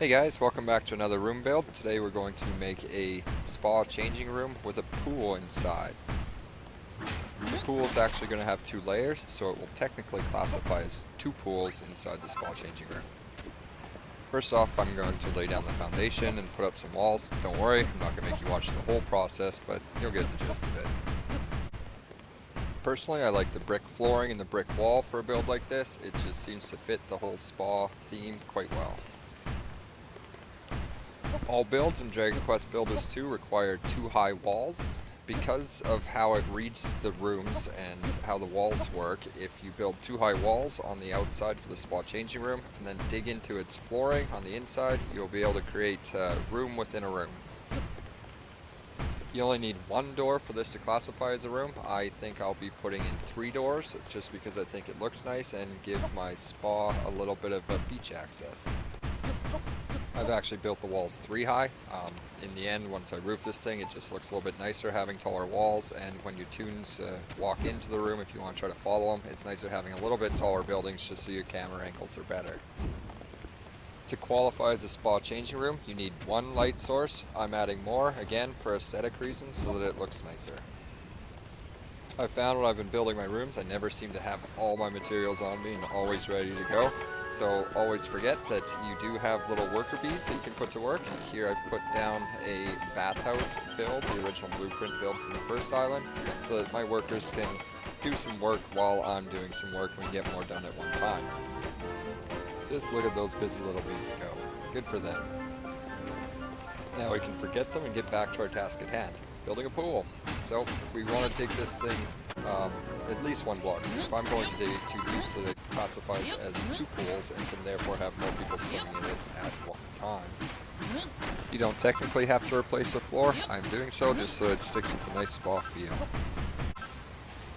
Hey guys, welcome back to another room build. Today we're going to make a spa changing room with a pool inside. The pool is actually going to have two layers, so it will technically classify as two pools inside the spa changing room. First off, I'm going to lay down the foundation and put up some walls. Don't worry, I'm not going to make you watch the whole process, but you'll get the gist of it. Personally, I like the brick flooring and the brick wall for a build like this. It just seems to fit the whole spa theme quite well. All builds in Dragon Quest Builders 2 require two high walls. Because of how it reads the rooms and how the walls work, if you build two high walls on the outside for the spa changing room and then dig into its flooring on the inside, you'll be able to create a room within a room. You only need one door for this to classify as a room. I think I'll be putting in 3 doors just because I think it looks nice and give my spa a little bit of a beach access. I've actually built the walls 3 high. In the end, once I roof this thing, it just looks a little bit nicer having taller walls, and when your toons walk into the room, if you want to try to follow them, it's nicer having a little bit taller buildings just so your camera angles are better. To qualify as a spa changing room, you need one light source. I'm adding more, again, for aesthetic reasons so that it looks nicer. I've found when I've been building my rooms, I never seem to have all my materials on me and always ready to go. So always forget that you do have little worker bees that you can put to work. And here I've put down a bathhouse build, the original blueprint build from the first island, so that my workers can do some work while I'm doing some work and we get more done at one time. Just look at those busy little bees go. Good for them. Now we can forget them and get back to our task at hand. Building a pool. So we want to take this thing at least one block deep. I'm going to dig it 2 deep so that it classifies as 2 pools and can therefore have more people swimming in it at one time. You don't technically have to replace the floor. I'm doing so just so it sticks with a nice spa feel.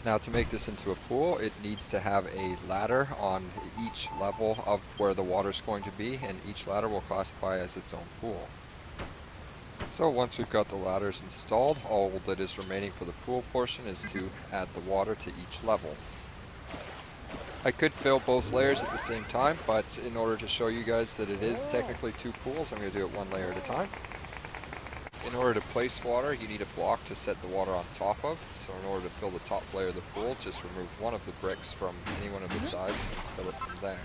Now to make this into a pool, it needs to have a ladder on each level of where the water's going to be, and each ladder will classify as its own pool. So once we've got the ladders installed, all that is remaining for the pool portion is to add the water to each level. I could fill both layers at the same time, but in order to show you guys that it is technically 2 pools, I'm going to do it 1 layer at a time. In order to place water, you need a block to set the water on top of, so in order to fill the top layer of the pool, just remove one of the bricks from any one of the sides and fill it from there.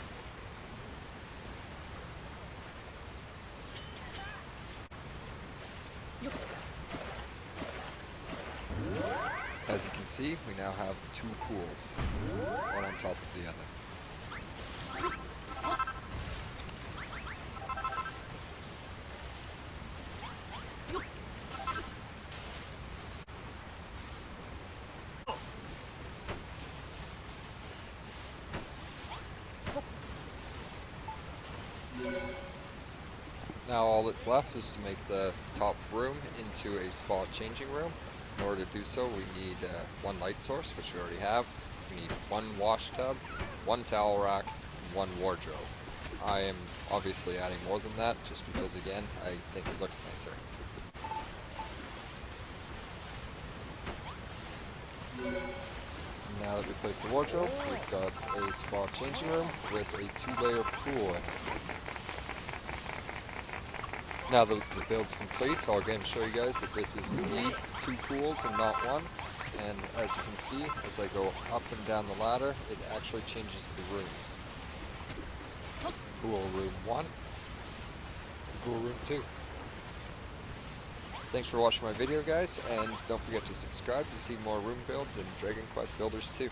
As you can see, we now have 2 pools, one on top of the other. Now all that's left is to make the top room into a spa changing room. In order to do so, we need 1 light source, which we already have. We need 1 wash tub, 1 towel rack, and 1 wardrobe. I am obviously adding more than that, just because, again, I think it looks nicer. Now that we place the wardrobe, we've got a spa changing room with a 2-layer pool in it. Now that the build's complete, I'll again show you guys that this is indeed 2 pools and not 1. And as you can see, as I go up and down the ladder, it actually changes the rooms. Pool room 1, pool room 2. Thanks for watching my video, guys, and don't forget to subscribe to see more room builds in Dragon Quest Builders 2.